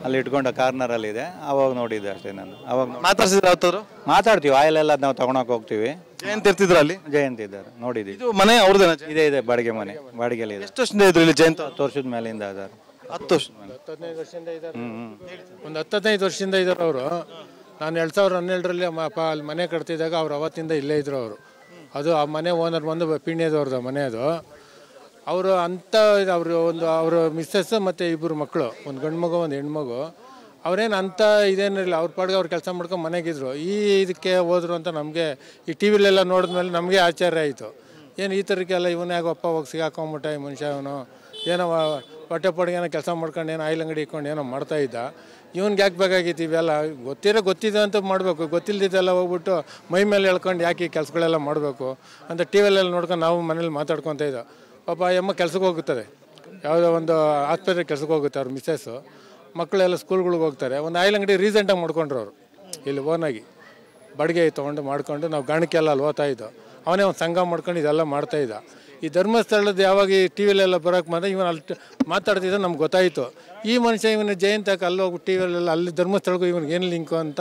ಅಲ್ಲಿ ಇಟ್ಕೊಂಡ ಕಾರ್ನರಲ್ಲಿದೆ. ಅವಾಗ ನೋಡಿದ್ದೆ ಅಷ್ಟೇ ನಾನು. ಅವಾಗ ಮಾತಾಡ್ಸಿದ್ರೆ ಯಾವತ್ತಾದ್ರು ಮಾತಾಡ್ತೀವಿ, ಆಯಿಲ್ ಎಲ್ಲ ನಾವು ತಗೊಳಕ್ ಹೋಗ್ತೀವಿ. ಜಯಂತ್ ಇರ್ತಿದ್ರ ಅಲ್ಲಿ? ಜಯಂತ್ ಇದ್ದಾರೆ, ನೋಡಿದ್ದೀವಿ. ಇದು ಮನೆ ಅವ್ರದ್ದೇನ? ಇದೆ ಬಾಡಿಗೆ ಮನೆ, ಬಾಡಿಗೆಲಿ ಇದೆ. ಎಷ್ಟು ವರ್ಷದಿಂದ ಇದ್ರು ಇಲ್ಲಿ ಜಯಂತ್? 10 ವರ್ಷದ ಮೇಲಿಂದ ಇದ್ದಾರೆ. 10 ವರ್ಷ? 15 ವರ್ಷದಿಂದ ಇದ್ದಾರೆ. ಒಂದು 15 ವರ್ಷದಿಂದ ಇದ್ದಾರೆ ಅವರು. ನಾನು 2012ರಲ್ಲಿ ಅಲ್ಲಿ ಮನೆ ಕಟ್ತಿದ್ದಾಗ ಅವ್ರು ಅವತ್ತಿಂದ ಇಲ್ಲೇ ಇದ್ರು ಅವರು. ಅದು ಆ ಮನೆ ಓನರ್ ಬಂದು ಪಿಣ್ಯದವ್ರದ್ದು ಮನೆ ಅದು. ಅವರು ಅಂಥ ಅವ್ರ ಮಿಸ್ಸಸ್ ಮತ್ತು 2 ಮಕ್ಕಳು, ಒಂದು ಗಂಡು ಮಗು ಒಂದು ಹೆಣ್ಮಗು. ಅವ್ರೇನು ಅಂಥ ಇದೇನಿರಲಿಲ್ಲ, ಅವ್ರ ಪಾಡಿಗೆ ಅವ್ರು ಕೆಲಸ ಮಾಡ್ಕೊಂಡು ಮನೆಗಿದ್ರು. ಇದಕ್ಕೆ ಹೋದ್ರು ಅಂತ ನಮಗೆ ಈ ಟಿ ವಿಲೆಲ್ಲ ನೋಡಿದ್ಮೇಲೆ ನಮಗೆ ಆಶ್ಚರ್ಯ ಆಯಿತು. ಏನು ಈ ಥರಕ್ಕೆಲ್ಲ ಇವನೇ ಅಪ್ಪ ಹೋಗಿ ಸಿಗಾಕೊಂಬಿಟ್ಟ ಈ ಮನುಷ್ಯ. ಅವನು ಏನೋ ಹೊಟ್ಟೆ ಪಾಡಿಗೆ ಏನೋ ಕೆಲಸ ಮಾಡ್ಕೊಂಡು ಏನೋ ಆಯಿಲ್ ಅಂಗಡಿ ಇಟ್ಕೊಂಡು ಏನೋ ಮಾಡ್ತಾಯಿದ್ದ. ಇವ್ನಿಗೆ ಯಾಕೆ ಬೇಕಾಗಿತ್ತು ಇವೆಲ್ಲ? ಗೊತ್ತಿದೆ ಅಂತ ಮಾಡಬೇಕು, ಗೊತ್ತಿಲ್ಲದಿದ್ದೆಲ್ಲ ಹೋಗ್ಬಿಟ್ಟು ಮೈ ಮೇಲೆ ಎಳ್ಕೊಂಡು ಯಾಕೆ ಈ ಕೆಲಸಗಳೆಲ್ಲ ಮಾಡಬೇಕು ಅಂತ ಟಿ ವಿಲೆಲ್ಲ ನೋಡ್ಕೊಂಡು ನಾವು ಮನೇಲಿ ಮಾತಾಡ್ಕೊತ ಇದ್ದೋ. ಪಾಪ ಅಮ್ಮ ಕೆಲ್ಸಕ್ಕೆ ಹೋಗುತ್ತದೆ, ಯಾವುದೋ ಒಂದು ಆಸ್ಪತ್ರೆಗೆ ಕೆಲ್ಸಕ್ಕೆ ಹೋಗುತ್ತೆ ಅವ್ರ ಮಿಸ್ಸಸ್ಸು. ಮಕ್ಕಳೆಲ್ಲ ಸ್ಕೂಲ್ಗಳಿಗೆ ಹೋಗ್ತಾರೆ. ಒಂದು ಆಯಿಲ್ ಅಂಗಡಿ ರೀಸೆಂಟಾಗಿ ಮಾಡ್ಕೊಂಡ್ರು ಅವರು ಇಲ್ಲಿ ಓನಾಗಿ ಬಾಡಿಗೆ ತೊಗೊಂಡು ಮಾಡ್ಕೊಂಡು. ನಾವು ಗಾಣಕ್ಕೆಲ್ಲ ಅಲ್ಲಿ ಓದ್ತಾ ಇದ್ದೋ. ಅವನೇ ಒಂದು ಸಂಘ ಮಾಡ್ಕೊಂಡು ಇದೆಲ್ಲ ಮಾಡ್ತಾಯಿದ್ದ. ಈ ಧರ್ಮಸ್ಥಳದ ಯಾವಾಗ ಈ ಟಿ ವಿಲೆಲ್ಲ ಬರೋಕ್ಕೆ ಮಾತ್ರ ಇವನು ಅಲ್ಲಿ ಮಾತಾಡ್ತಿದ್ದ ನಮ್ಗೆ ಗೊತ್ತಾಯಿತು. ಈ ಮನುಷ್ಯ ಇವನು ಜಯಂತಕ್ಕೆ ಅಲ್ಲಿ ಹೋಗಿ ಟಿ ವಿಲೆಲ್ಲ ಅಲ್ಲಿ ಧರ್ಮಸ್ಥಳಕ್ಕೂ ಇವನಿಗೆ ಏನು ಲಿಂಕು ಅಂತ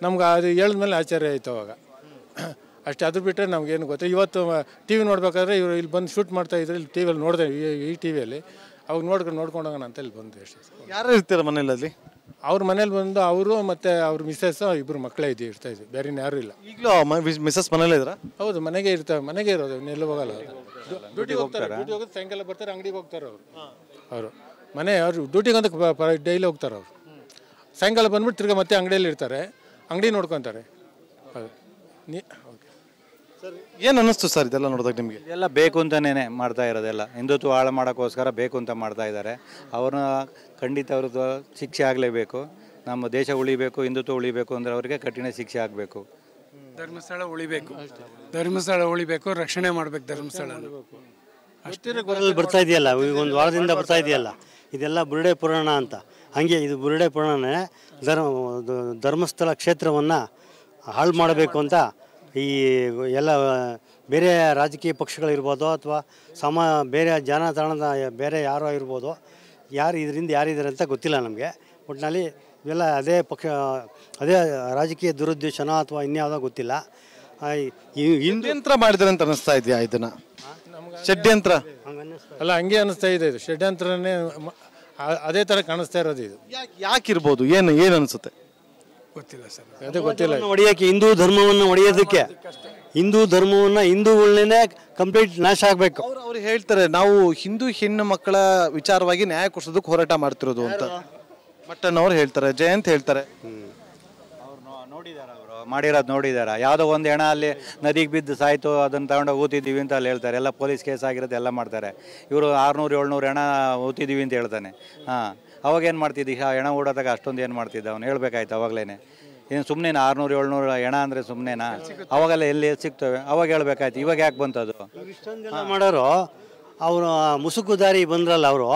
ನಮ್ಗೆ ಅದು ಹೇಳಿದ್ಮೇಲೆ ಆಶ್ಚರ್ಯ ಆಯಿತು ಅವಾಗ. ಅಷ್ಟೇ, ಅದು ಬಿಟ್ಟರೆ ನಮಗೇನು ಗೊತ್ತು. ಇವತ್ತು ಟಿ ವಿ ನೋಡ್ಬೇಕಾದ್ರೆ ಇವರು ಇಲ್ಲಿ ಬಂದು ಶೂಟ್ ಮಾಡ್ತಾಯಿದ್ರು. ಇಲ್ಲಿ ಟಿ ವಿಯಲ್ಲಿ ನೋಡಿದೆ, ಈ ಟಿ ವಿಯಲ್ಲಿ. ಅವಾಗ ನೋಡ್ಕೊಂಡು ಹೋಗೋಣ ಅಂತ ಇಲ್ಲಿ ಬಂದೆ ಅಷ್ಟೇ. ಯಾರು ಇರ್ತೀರ ಮನೇಲಿ ಅಲ್ಲಿ? ಅವ್ರ ಮನೇಲಿ ಬಂದು ಅವರು ಮತ್ತು ಅವ್ರ ಮಿಸ್ಸಸ್ 2 ಮಕ್ಕಳೇ ಇರ್ತಾಯಿದ್ವಿ, ಬೇರೆ ಯಾರೂ ಇಲ್ಲ. ಈಗಲೂ ಮಿಸಸ್ ಮನೇಲೇ ಇದ್ರ? ಹೌದು, ಮನೆಗೆ ಇರ್ತಾರೆ, ಮನೆಗೆ ಇರೋದು, ಎಲ್ಲೂ ಹೋಗಲ್ಲ. ಡ್ಯೂಟಿಗೆ ಹೋಗ್ತಾರೆ, ಸಾಯಂಕಾಲ ಬರ್ತಾರೆ, ಅಂಗಡಿಗೆ ಹೋಗ್ತಾರೆ ಅವರು. ಅವ್ರು ಡ್ಯೂಟಿಗೆ ಅಂತ ಡೈಲಿ ಹೋಗ್ತಾರೆ ಅವರು. ಸಾಯಂಕಾಲ ಬಂದ್ಬಿಟ್ಟು ತಿರ್ಗಿ ಮತ್ತೆ ಅಂಗಡಿಯಲ್ಲಿ ಇರ್ತಾರೆ, ಅಂಗಡಿ ನೋಡ್ಕೊತಾರೆ. ಹೌದು. ಏನು ಅನ್ನಿಸ್ತು ಸರ್ ಇದೆಲ್ಲ ನೋಡಿದಾಗ ನಿಮಗೆ? ಎಲ್ಲ ಬೇಕು ಅಂತಲೇ ಮಾಡ್ತಾ ಇರೋದೆಲ್ಲ, ಹಿಂದುತ್ವ ಹಾಳು ಮಾಡೋಕ್ಕೋಸ್ಕರ ಬೇಕು ಅಂತ ಮಾಡ್ತಾ ಇದ್ದಾರೆ. ಅವ್ರನ್ನ ಖಂಡಿತ ಅವ್ರದ್ದು ಶಿಕ್ಷೆ ಆಗಲೇಬೇಕು. ನಮ್ಮ ದೇಶ ಉಳಿಬೇಕು, ಹಿಂದುತ್ವ ಉಳಿಬೇಕು ಅಂದರೆ ಅವರಿಗೆ ಕಠಿಣ ಶಿಕ್ಷೆ ಆಗಬೇಕು. ಧರ್ಮಸ್ಥಳ ಉಳಿಬೇಕು, ಧರ್ಮಸ್ಥಳ ಉಳಿಬೇಕು, ರಕ್ಷಣೆ ಮಾಡಬೇಕು ಧರ್ಮಸ್ಥಳ. ಅಷ್ಟೇ ಬರ್ತಾ ಇದೆಯಲ್ಲ, ಈಗ ಒಂದು ವಾರದಿಂದ ಬರ್ತಾ ಇದೆಯಲ್ಲ, ಇದೆಲ್ಲ ಬುರುಡೆ ಪುರಾಣ ಅಂತ. ಹಾಗೆ ಇದು ಬುರುಡೆ ಪುರಾಣನೇ ಧರ್ಮಸ್ಥಳ ಕ್ಷೇತ್ರವನ್ನು ಹಾಳು ಮಾಡಬೇಕು ಅಂತ ಈ ಎಲ್ಲ ಬೇರೆ ರಾಜಕೀಯ ಪಕ್ಷಗಳಿರ್ಬೋದು ಅಥವಾ ಬೇರೆ ಜನತಾಣದ ಬೇರೆ ಯಾರೋ ಇರ್ಬೋದು, ಇದರಿಂದ ಯಾರಿದ್ದಾರೆ ಅಂತ ಗೊತ್ತಿಲ್ಲ ನಮಗೆ. ಒಟ್ಟಿನಲ್ಲಿ ಇವೆಲ್ಲ ಅದೇ ರಾಜಕೀಯ ದುರುದ್ದೇಶನೋ ಅಥವಾ ಇನ್ಯಾವುದೋ ಗೊತ್ತಿಲ್ಲ. ಷಡ್ಯಂತ್ರ ಮಾಡಿದ್ರೆ ಅಂತ ಅನ್ನಿಸ್ತಾ ಇದೆಯಾ ಇದನ್ನ? ಷಡ್ಯಂತ್ರ ಅಲ್ಲ, ಹಂಗೆ ಅನ್ನಿಸ್ತಾ ಇದೆ. ಇದು ಷಡ್ಯಂತ್ರನೇ ಅದೇ ಥರ ಕಾಣಿಸ್ತಾ ಇರೋದು. ಇದು ಯಾಕಿರ್ಬೋದು? ಏನು ಅನಿಸುತ್ತೆ ಗೊತ್ತಿಲ್ಲ ಸರ್, ಅದೇ ಗೊತ್ತಿಲ್ಲ. ಒಡೆಯೋಕ್ಕೆ ಹಿಂದೂ ಧರ್ಮವನ್ನು ಒಡೆಯೋದಕ್ಕೆ, ಹಿಂದೂ ಧರ್ಮವನ್ನು ಹಿಂದೂಗಳನ್ನೇ ಕಂಪ್ಲೀಟ್ ನಾಶ ಆಗಬೇಕು. ಅವ್ರು ಹೇಳ್ತಾರೆ ನಾವು ಹಿಂದೂ ಹೆಣ್ಣು ಮಕ್ಕಳ ವಿಚಾರವಾಗಿ ನ್ಯಾಯ ಕೊಡಿಸೋದಕ್ಕೆ ಹೋರಾಟ ಮಾಡ್ತಿರೋದು ಅಂತ ಮಟ್ಟಣ್ಣವ್ರು ಹೇಳ್ತಾರೆ, ಜಯಂತ್ ಹೇಳ್ತಾರೆ. ಮಾಡಿರೋದು ನೋಡಿದಾರ? ಯಾವುದೋ ಒಂದು ಹೆಣ ಅಲ್ಲಿ ನದಿಗೆ ಬಿದ್ದು ಸಾಯ್ತು, ಅದನ್ನು ತಗೊಂಡು ಊತಿದ್ದೀವಿ ಅಂತ ಅಲ್ಲಿ ಹೇಳ್ತಾರೆ. ಎಲ್ಲ ಪೊಲೀಸ್ ಕೇಸ್ ಆಗಿರೋದು ಎಲ್ಲ ಮಾಡ್ತಾರೆ. ಇವರು 600-700 ಹೆಣ ಊತಿದ್ದೀವಿ ಅಂತ ಹೇಳ್ತಾನೆ. ಅವಾಗೇನು ಮಾಡ್ತಿದ್ದಿ? ಹೆಣ ಓಡೋದಾಗ ಅಷ್ಟೊಂದು ಏನು ಮಾಡ್ತಿದ್ದ ಅವನು? ಹೇಳ್ಬೇಕಾಯ್ತು ಅವಾಗಲೇ. ಏನು ಸುಮ್ಮನೆ 600-700 ಹೆಣ ಅಂದರೆ ಸುಮ್ಮನೆನಾ? ಅವಾಗೆಲ್ಲ ಎಲ್ಲಿ ಸಿಗ್ತವೆ? ಅವಾಗ ಹೇಳ್ಬೇಕಾಯ್ತು. ಇವಾಗ ಯಾಕೆ ಬಂತದು? ಇಷ್ಟೊಂದೆಲ್ಲ ಮಾಡೋರು ಅವರು ಮುಸುಕುದಾರಿ ಬಂದ್ರಲ್ಲ ಅವರು,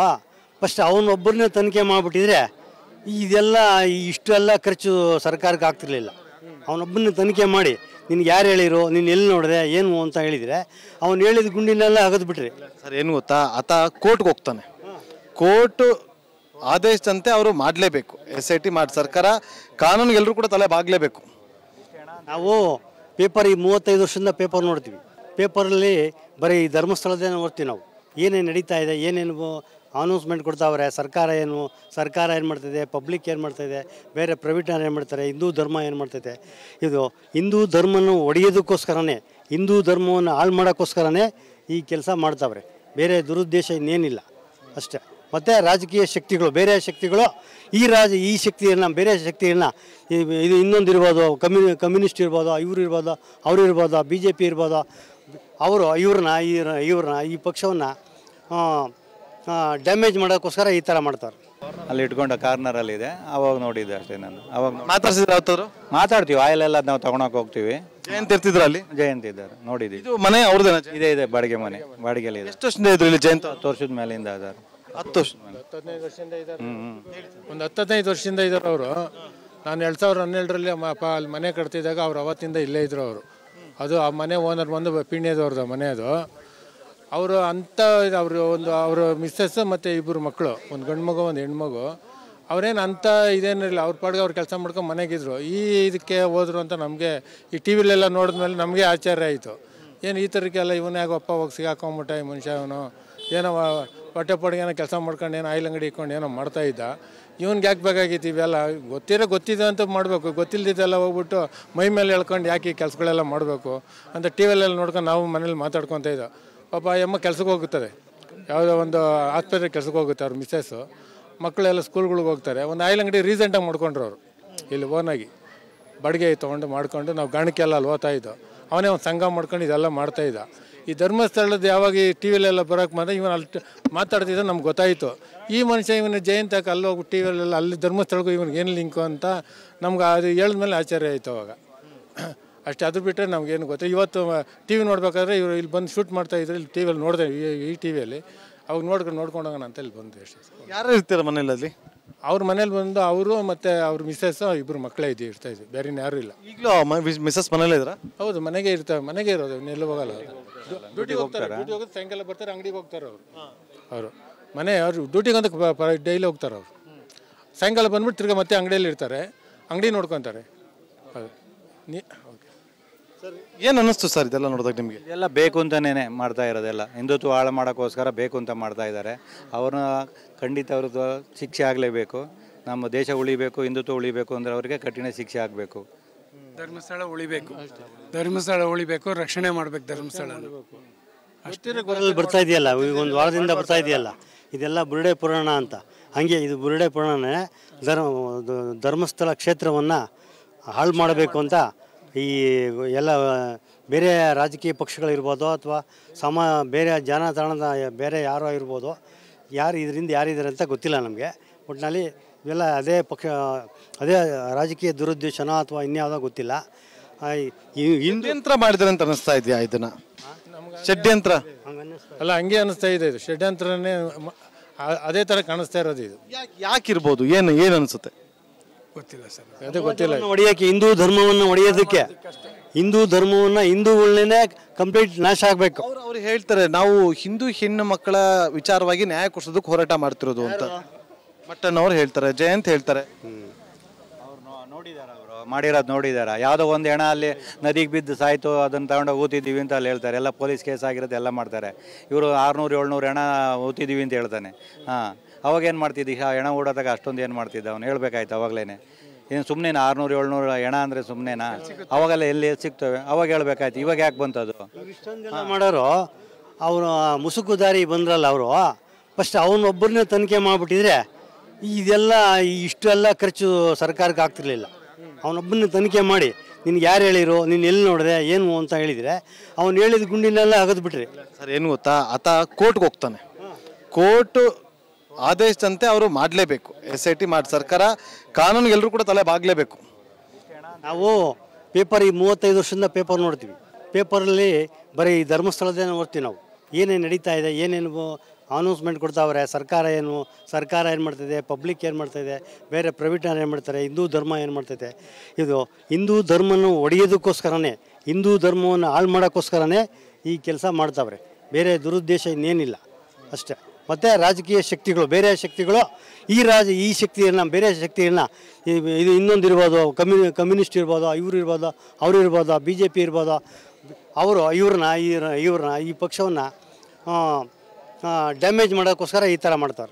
ಫಸ್ಟ್ ಅವನೊಬ್ಬರನ್ನೇ ತನಿಖೆ ಮಾಡಿಬಿಟ್ಟಿದ್ರೆ ಇದೆಲ್ಲ ಇಷ್ಟೆಲ್ಲ ಖರ್ಚು ಸರ್ಕಾರಕ್ಕೆ ಆಗ್ತಿರ್ಲಿಲ್ಲ. ಅವನೊಬ್ಬರನ್ನೇ ತನಿಖೆ ಮಾಡಿ ನಿನ್ಗೆ ಯಾರು ಹೇಳಿರು, ನೀನು ಎಲ್ಲಿ ನೋಡಿದೆ ಏನು ಅಂತ ಹೇಳಿದರೆ ಅವ್ನು ಹೇಳಿದ ಗುಂಡಿನೆಲ್ಲ ಅಗದ್ಬಿಟ್ರಿ. ಸರ್ ಏನು ಗೊತ್ತಾ, ಆತ ಕೋರ್ಟ್ಗೆ ಹೋಗ್ತಾನೆ, ಕೋರ್ಟ್ ಆದೇಶದಂತೆ ಅವರು ಮಾಡಲೇಬೇಕು. SIT ಮಾಡಿ ಸರ್ಕಾರ ಕಾನೂನಿಗೆ ಎಲ್ಲರೂ ಕೂಡ ತಲೆ ಬಾಗಲೇಬೇಕು. ನಾವು ಪೇಪರ್ ಈ 35 ವರ್ಷದಿಂದ ಪೇಪರ್ ನೋಡ್ತೀವಿ. ಪೇಪರಲ್ಲಿ ಬರೀ ಈ ಧರ್ಮಸ್ಥಳದೇ ನೋಡ್ತೀವಿ ನಾವು. ಏನೇನು ನಡೀತಾ ಇದೆ, ಏನೇನು ಅನೌನ್ಸ್ಮೆಂಟ್ ಕೊಡ್ತಾವ್ರೆ, ಸರ್ಕಾರ ಏನು ಮಾಡ್ತಿದೆ, ಪಬ್ಲಿಕ್ ಏನು ಮಾಡ್ತಾಯಿದೆ, ಬೇರೆ ಪ್ರೈವೇಟ್ನವ್ರು ಏನು ಮಾಡ್ತಾರೆ, ಹಿಂದೂ ಧರ್ಮ ಏನು ಮಾಡ್ತೈತೆ. ಇದು ಹಿಂದೂ ಧರ್ಮನ ಒಡೆಯೋದಕ್ಕೋಸ್ಕರನೇ, ಹಿಂದೂ ಧರ್ಮವನ್ನು ಹಾಳು ಮಾಡೋಕ್ಕೋಸ್ಕರನೇ ಈ ಕೆಲಸ ಮಾಡ್ತಾವ್ರೆ. ಬೇರೆ ದುರುದ್ದೇಶ ಇನ್ನೇನಿಲ್ಲ ಅಷ್ಟೇ. ಮತ್ತು ರಾಜಕೀಯ ಶಕ್ತಿಗಳು, ಬೇರೆ ಶಕ್ತಿಗಳು ಈ ಶಕ್ತಿಯನ್ನು, ಬೇರೆ ಶಕ್ತಿಯನ್ನು, ಇದು ಇನ್ನೊಂದು ಇರ್ಬೋದು, ಕಮ್ಯುನಿಸ್ಟ್ ಇರ್ಬೋದು, ಇವರು ಇರ್ಬೋದು, ಅವರು ಇರ್ಬೋದು, BJP ಇರ್ಬೋದು, ಅವರು ಇವ್ರನ್ನ ಈ ಪಕ್ಷವನ್ನು ಡ್ಯಾಮೇಜ್ ಮಾಡೋಕ್ಕೋಸ್ಕರ ಈ ಥರ ಮಾಡ್ತಾರೆ. ಅಲ್ಲಿ ಇಟ್ಕೊಂಡ ಕಾರ್ನರಲ್ಲಿದೆ, ಅವಾಗ ನೋಡಿದ್ದೆ ಅಷ್ಟೇ ನಾನು. ಅವಾಗ ಮಾತಾಡ್ಸಿದ್ರೆ ಯಾವತ್ತಾದ್ರು? ಮಾತಾಡ್ತೀವಿ, ಆಯಿಲ್ ಎಲ್ಲ ನಾವು ತಗೊಳಕ್ ಹೋಗ್ತೀವಿ. ಜಯಂತ್ ಇರ್ತಿದ್ರ ಅಲ್ಲಿ? ಜಯಂತ್ ಇದ್ದಾರೆ, ನೋಡಿದ್ದೀವಿ. ಇದು ಮನೆ ಅವ್ರದ್ದೇನ? ಇದೆ ಬಾಡಿಗೆ ಮನೆ, ಬಾಡಿಗೆಲಿ ಇದೆ. ಎಷ್ಟು ವರ್ಷದಿಂದ ಇದ್ರು ಇಲ್ಲಿ ಜಯಂತ್? 10 ವರ್ಷದ ಮೇಲಿಂದ ಇದ್ದಾರೆ. 10 ವರ್ಷ? 15 ವರ್ಷದಿಂದ ಇದ್ದಾರೆ. ಒಂದು 15 ವರ್ಷದಿಂದ ಇದ್ದಾರೆ ಅವರು. ನಾನು 2012ರಲ್ಲಿ ಅಲ್ಲಿ ಮನೆ ಕಟ್ತಿದ್ದಾಗ ಅವ್ರು ಅವತ್ತಿಂದ ಇಲ್ಲೇ ಇದ್ರು ಅವರು. ಅದು ಆ ಮನೆ ಓನರ್ ಬಂದು ಪಿಣ್ಯದವ್ರದ್ದು ಮನೆ ಅದು. ಅವರು ಅಂಥ ಅವ್ರ ಮಿಸ್ಸಸ್ ಮತ್ತು 2 ಮಕ್ಕಳು, ಒಂದು ಗಂಡು ಮಗು ಒಂದು ಹೆಣ್ಮಗು. ಅವ್ರೇನು ಅಂಥ ಇದೇನಿರಲಿಲ್ಲ, ಅವ್ರ ಪಾಡ್ಗೆ ಅವ್ರು ಕೆಲಸ ಮಾಡ್ಕೊಂಡು ಮನೆಗಿದ್ರು. ಇದಕ್ಕೆ ಹೋದ್ರು ಅಂತ ನಮಗೆ ಈ ಟಿ ವಿಲೆಲ್ಲ ನೋಡಿದ್ಮೇಲೆ ನಮಗೆ ಆಶ್ಚರ್ಯ ಆಯಿತು. ಏನು ಈ ಥರಕ್ಕೆಲ್ಲ ಇವನ್ಯಾಗ ಅಪ್ಪ ಹೋಗಿ ಸಿಗಾಕೊಂಬಿಟ್ಟ ಈ ಮನುಷ್ಯ, ಅವನು ಏನೋ ಹೊಟ್ಟೆ ಪಾಡಿಗೆ ಏನೋ ಕೆಲಸ ಮಾಡ್ಕೊಂಡು ಏನೋ ಆಯಿಲ್ ಅಂಗಡಿ ಇಟ್ಕೊಂಡು ಏನೋ ಮಾಡ್ತಾಯಿದ್ದ. ಇವ್ನಿಗೆ ಯಾಕೆ ಬೇಕಾಗಿತ್ತು ಇವೆಲ್ಲ? ಗೊತ್ತಿದೆ ಅಂತ ಮಾಡಬೇಕು, ಗೊತ್ತಿಲ್ಲದಿದ್ದೆಲ್ಲ ಹೋಗ್ಬಿಟ್ಟು ಮೈ ಮೇಲೆ ಹೇಳ್ಕೊಂಡು ಯಾಕೆ ಈ ಕೆಲಸಗಳೆಲ್ಲ ಮಾಡಬೇಕು ಅಂತ ಟಿ ವಿಲೆಲ್ಲ ನೋಡ್ಕೊಂಡು ನಾವು ಮನೇಲಿ ಮಾತಾಡ್ಕೊತ ಇದ್ದೋ. ಪಾಪ ಅಮ್ಮ ಕೆಲ್ಸಕ್ಕೆ ಹೋಗುತ್ತದೆ, ಯಾವುದೋ ಒಂದು ಆಸ್ಪತ್ರೆಗೆ ಕೆಲ್ಸಕ್ಕೆ ಹೋಗುತ್ತೆ ಅವ್ರ ಮಿಸ್ಸಸ್ಸು. ಮಕ್ಕಳೆಲ್ಲ ಸ್ಕೂಲ್ಗಳಿಗೆ ಹೋಗ್ತಾರೆ. ಒಂದು ಆಯಿಲ್ ಅಂಗಡಿ ರೀಸೆಂಟಾಗಿ ಮಾಡ್ಕೊಂಡ್ರು ಅವರು ಇಲ್ಲಿ ಓನಾಗಿ ಬಾಡಿಗೆ ತೊಗೊಂಡು ಮಾಡ್ಕೊಂಡು. ನಾವು ಗಾಣಕ್ಕೆಲ್ಲ ಅಲ್ಲಿ ಓದ್ತಾಯಿದ್ದೋ. ಅವನೇ ಒಂದು ಸಂಘ ಮಾಡ್ಕೊಂಡು ಇದೆಲ್ಲ ಮಾಡ್ತಾಯಿದ್ದ. ಈ ಧರ್ಮಸ್ಥಳದ ಯಾವಾಗ ಈ ಟಿ ವಿಲೆಲ್ಲ ಬರೋಕ್ಕೆ ಬಂದರೆ ಇವನು ಅಲ್ಲಿ ಮಾತಾಡ್ತಿದ್ದ ನಮ್ಗೆ ಗೊತ್ತಾಯಿತು. ಈ ಮನುಷ್ಯ ಇವನು ಜಯಂತಕ್ಕೆ ಅಲ್ಲಿ ಹೋಗಿ ಟಿ ವಿಲೆಲ್ಲ ಅಲ್ಲಿ ಧರ್ಮಸ್ಥಳಕ್ಕೂ ಇವನಿಗೆ ಏನು ಲಿಂಕು ಅಂತ ನಮ್ಗೆ ಅದು ಹೇಳಿದ್ಮೇಲೆ ಆಶ್ಚರ್ಯ ಆಯಿತು ಅವಾಗ. ಅಷ್ಟೇ, ಅದು ಬಿಟ್ಟರೆ ನಮಗೇನು ಗೊತ್ತು. ಇವತ್ತು ಟಿ ವಿ ನೋಡ್ಬೇಕಾದ್ರೆ ಇವರು ಇಲ್ಲಿ ಬಂದು ಶೂಟ್ ಮಾಡ್ತಾಯಿದ್ರು. ಇಲ್ಲಿ ಟಿ ವಿಯಲ್ಲಿ ನೋಡಿದೆ, ಈ ಟಿ ವಿಯಲ್ಲಿ ಅವಾಗ ನೋಡ್ಕೊಂಡೋಗೋಣ ಅಂತ ಇಲ್ಲಿ ಬಂದು ಅಷ್ಟೇ. ಯಾರು ಇರ್ತೀರ ಮನೇಲಿ? ಅವ್ರ ಮನೇಲಿ ಬಂದು ಅವರು ಮತ್ತು ಅವ್ರ ಮಿಸ್ಸಸ್ಸು ಇಬ್ಬರು ಮಕ್ಕಳೇ ಇರ್ತಾಯಿದ್ವಿ, ಬೇರೆ ಯಾರೂ ಇಲ್ಲ. ಈಗಲೂ ಮಿಸಸ್ ಮನೇಲಿ ಇದ್ರ? ಹೌದು, ಮನೆಗೆ ಇರ್ತಾರೆ, ಮನೆಗೆ ಇರೋದು, ಎಲ್ಲೂ ಹೋಗಲ್ಲ. ಡ್ಯೂಟಿಗೆ ಹೋಗ್ತಾರೆ, ಸಾಯಂಕಾಲ ಬರ್ತಾರೆ, ಅಂಗಡಿಗೆ ಹೋಗ್ತಾರೆ ಅವರು ಮನೆ ಅವ್ರು ಡ್ಯೂಟಿಗೆ ಅಂತ ಡೈಲಿ ಹೋಗ್ತಾರೆ ಅವರು. ಸಾಯಂಕಾಲ ಬಂದ್ಬಿಟ್ಟು ತಿರ್ಗಿ ಮತ್ತೆ ಅಂಗಡಿಯಲ್ಲಿ ಇರ್ತಾರೆ, ಅಂಗಡಿ ನೋಡ್ಕೊತಾರೆ. ಹೌದು. ಏನು ಅನ್ನಿಸ್ತು ಸರ್ ಇದೆಲ್ಲ ನೋಡಿದಾಗ ನಿಮಗೆ? ಇದೆಲ್ಲ ಬೇಕು ಅಂತಲೇ ಮಾಡ್ತಾ ಇರೋದೆಲ್ಲ, ಹಿಂದುತ್ವ ಹಾಳು ಮಾಡೋಕ್ಕೋಸ್ಕರ ಬೇಕು ಅಂತ ಮಾಡ್ತಾ ಇದ್ದಾರೆ. ಅವ್ರನ್ನ ಖಂಡಿತ ಅವ್ರದ್ದು ಶಿಕ್ಷೆ ಆಗಲೇಬೇಕು. ನಮ್ಮ ದೇಶ ಉಳಿಬೇಕು, ಹಿಂದುತ್ವ ಉಳಿಬೇಕು ಅಂದರೆ ಅವರಿಗೆ ಕಠಿಣ ಶಿಕ್ಷೆ ಆಗಬೇಕು. ಧರ್ಮಸ್ಥಳ ಉಳಿಬೇಕು, ರಕ್ಷಣೆ ಮಾಡ್ಬೇಕು ಧರ್ಮಸ್ಥಳ. ಬರ್ತಾ ಇದೆಯಲ್ಲ, ಈಗ ಒಂದು ವಾರದಿಂದ ಬರ್ತಾ ಇದೆಯಲ್ಲ, ಇದೆಲ್ಲ ಬುರುಡೆ ಪುರಾಣ ಅಂತ. ಹಾಗೆ ಇದು ಬುರುಡೆ ಪುರಾಣನೇ ಧರ್ಮಸ್ಥಳ ಕ್ಷೇತ್ರವನ್ನು ಹಾಳು ಮಾಡಬೇಕು ಅಂತ ಈ ಎಲ್ಲ ಬೇರೆ ರಾಜಕೀಯ ಪಕ್ಷಗಳಿರ್ಬೋದು ಅಥವಾ ಬೇರೆ ಜನತಾಣದ ಬೇರೆ ಯಾರೋ ಇರ್ಬೋದು, ಯಾರು ಇದರಿಂದ ಯಾರಿದ್ದಾರೆ ಅಂತ ಗೊತ್ತಿಲ್ಲ ನಮಗೆ. ಒಟ್ಟಿನಲ್ಲಿ ಇವೆಲ್ಲ ಅದೇ ರಾಜಕೀಯ ದುರುದ್ದೇಶನೋ ಅಥವಾ ಇನ್ಯಾವುದೋ ಗೊತ್ತಿಲ್ಲ. ಷಡ್ಯಂತ್ರ ಮಾಡಿದ್ರೆ ಅಂತ ಅನ್ನಿಸ್ತಾ ಇದೆಯಾ ಇದನ್ನು? ಷಡ್ಯಂತ್ರ ಅಲ್ಲ, ಹಂಗೆ ಅನ್ನಿಸ್ತಾ ಇದೆ. ಇದು ಷಡ್ಯಂತ್ರನೇ ಅದೇ ಥರ ಕಾಣಿಸ್ತಾ ಇರೋದು. ಇದು ಯಾಕಿರ್ಬೋದು? ಏನು ಅನಿಸುತ್ತೆ? ಗೊತ್ತಿಲ್ಲ ಸರ್, ಅದೇ ಗೊತ್ತಿಲ್ಲ. ಒಡೆಯೋಕ್ಕೆ ಹಿಂದೂ ಧರ್ಮವನ್ನು ಒಡೆಯೋದಕ್ಕೆ, ಹಿಂದೂಗಳನ್ನೇ ಕಂಪ್ಲೀಟ್ ನಾಶ ಆಗಬೇಕು. ಅವ್ರು ಹೇಳ್ತಾರೆ ನಾವು ಹಿಂದೂ ಹೆಣ್ಣು ಮಕ್ಕಳ ವಿಚಾರವಾಗಿ ನ್ಯಾಯ ಕೊಡಿಸೋದಕ್ಕೆ ಹೋರಾಟ ಮಾಡ್ತಿರೋದು ಅಂತ ಮಟ್ಟಣ್ಣವ್ರು ಹೇಳ್ತಾರೆ, ಜಯಂತ್ ಹೇಳ್ತಾರೆ. ಮಾಡಿರೋದು ನೋಡಿದಾರ. ಯಾವುದೋ ಒಂದು ಹೆಣ ಅಲ್ಲಿ ನದಿಗೆ ಬಿದ್ದು ಸಾಯ್ತು, ಅದನ್ನು ತಗೊಂಡೋಗಿ ಊತಿದ್ದೀವಿ ಅಂತ ಅಲ್ಲಿ ಹೇಳ್ತಾರೆ. ಎಲ್ಲ ಪೊಲೀಸ್ ಕೇಸ್ ಆಗಿರೋದು ಎಲ್ಲ ಮಾಡ್ತಾರೆ. ಇವರು 600-700 ಹೆಣ ಊತಿದ್ದೀವಿ ಅಂತ ಹೇಳ್ತಾನೆ. ಅವಾಗ ಏನು ಮಾಡ್ತಿದ್ದಿ? ಹೆಣ ಓಡೋದಾಗ ಅಷ್ಟೊಂದು ಏನು ಮಾಡ್ತಿದ್ದ ಅವನು? ಹೇಳ್ಬೇಕಾಯ್ತು ಅವಾಗಲೇ. ಏನು ಸುಮ್ಮನೆ 600-700 ಹೆಣ ಅಂದರೆ ಸುಮ್ಮನೆನಾ? ಅವಾಗೆಲ್ಲ ಎಲ್ಲಿ ಸಿಗ್ತವೆ? ಅವಾಗ ಹೇಳ್ಬೇಕಾಯ್ತು. ಇವಾಗ ಯಾಕೆ ಬಂತದು? ಇಷ್ಟೊಂದೆಲ್ಲ ಮಾಡೋರು ಅವರು ಮುಸುಕುದಾರಿ ಬಂದ್ರಲ್ಲ, ಅವರು ಫಸ್ಟ್ ಅವನೊಬ್ಬರನ್ನೇ ತನಿಖೆ ಮಾಡಿಬಿಟ್ಟಿದ್ರೆ ಇದೆಲ್ಲ ಇಷ್ಟೆಲ್ಲ ಖರ್ಚು ಸರ್ಕಾರಕ್ಕೆ ಆಗ್ತಿರ್ಲಿಲ್ಲ. ಅವನೊಬ್ಬರನ್ನ ತನಿಖೆ ಮಾಡಿ ನಿನ್ಗೆ ಯಾರು ಹೇಳಿರು, ನೀನು ಎಲ್ಲಿ ನೋಡಿದೆ ಏನು ಅಂತ ಹೇಳಿದರೆ ಅವ್ನು ಹೇಳಿದ ಗುಂಡಿನೆಲ್ಲ ಅಗದ್ಬಿಟ್ರಿ. ಸರ್ ಏನು ಗೊತ್ತಾ, ಆತ ಕೋರ್ಟ್ಗೆ ಹೋಗ್ತಾನೆ. ಕೋರ್ಟ್ ಆದೇಶದಂತೆ ಅವರು ಮಾಡಲೇಬೇಕು. SIT ಮಾಡಿ ಸರ್ಕಾರ ಕಾನೂನಿಗೆ ಎಲ್ಲರೂ ಕೂಡ ತಲೆ ಬಾಗಲೇಬೇಕು. ನಾವು ಪೇಪರ್ ಈ 35 ವರ್ಷದಿಂದ ಪೇಪರ್ ನೋಡ್ತೀವಿ. ಪೇಪರಲ್ಲಿ ಬರೀ ಧರ್ಮಸ್ಥಳದೇ ನೋಡ್ತೀವಿ ನಾವು. ಏನೇನು ನಡೀತಾ ಇದೆ, ಏನೇನು ಅನೌನ್ಸ್ಮೆಂಟ್ ಕೊಡ್ತಾವ್ರೆ, ಸರ್ಕಾರ ಏನು ಮಾಡ್ತಿದೆ, ಪಬ್ಲಿಕ್ ಏನು ಮಾಡ್ತಾಯಿದೆ, ಬೇರೆ ಪ್ರೈವೇಟ್ ಏನು ಮಾಡ್ತಾರೆ, ಹಿಂದೂ ಧರ್ಮ ಏನು ಮಾಡ್ತೈತೆ. ಇದು ಹಿಂದೂ ಧರ್ಮವನ್ನು ಒಡೆಯೋದಕ್ಕೋಸ್ಕರನೇ, ಹಿಂದೂ ಧರ್ಮವನ್ನು ಹಾಳು ಮಾಡೋಕ್ಕೋಸ್ಕರನೇ ಈ ಕೆಲಸ ಮಾಡ್ತಾವ್ರೆ. ಬೇರೆ ದುರುದ್ದೇಶ ಇನ್ನೇನಿಲ್ಲ ಅಷ್ಟೇ. ಮತ್ತು ರಾಜಕೀಯ ಶಕ್ತಿಗಳು, ಬೇರೆ ಶಕ್ತಿಗಳು ಈ ಶಕ್ತಿಯನ್ನು, ಬೇರೆ ಶಕ್ತಿಯನ್ನು, ಇದು ಇನ್ನೊಂದು ಇರ್ಬೋದು, ಕಮ್ಯುನಿಸ್ಟ್ ಇರ್ಬೋದು, ಇವರು ಇರ್ಬೋದು, ಅವರು ಇರ್ಬೋದು, BJP ಇರ್ಬೋದು, ಅವರು ಇವ್ರನ್ನ ಈ ಪಕ್ಷವನ್ನು ಡ್ಯಾಮೇಜ್ ಮಾಡೋಕ್ಕೋಸ್ಕರ ಈ ಥರ ಮಾಡ್ತಾರೆ.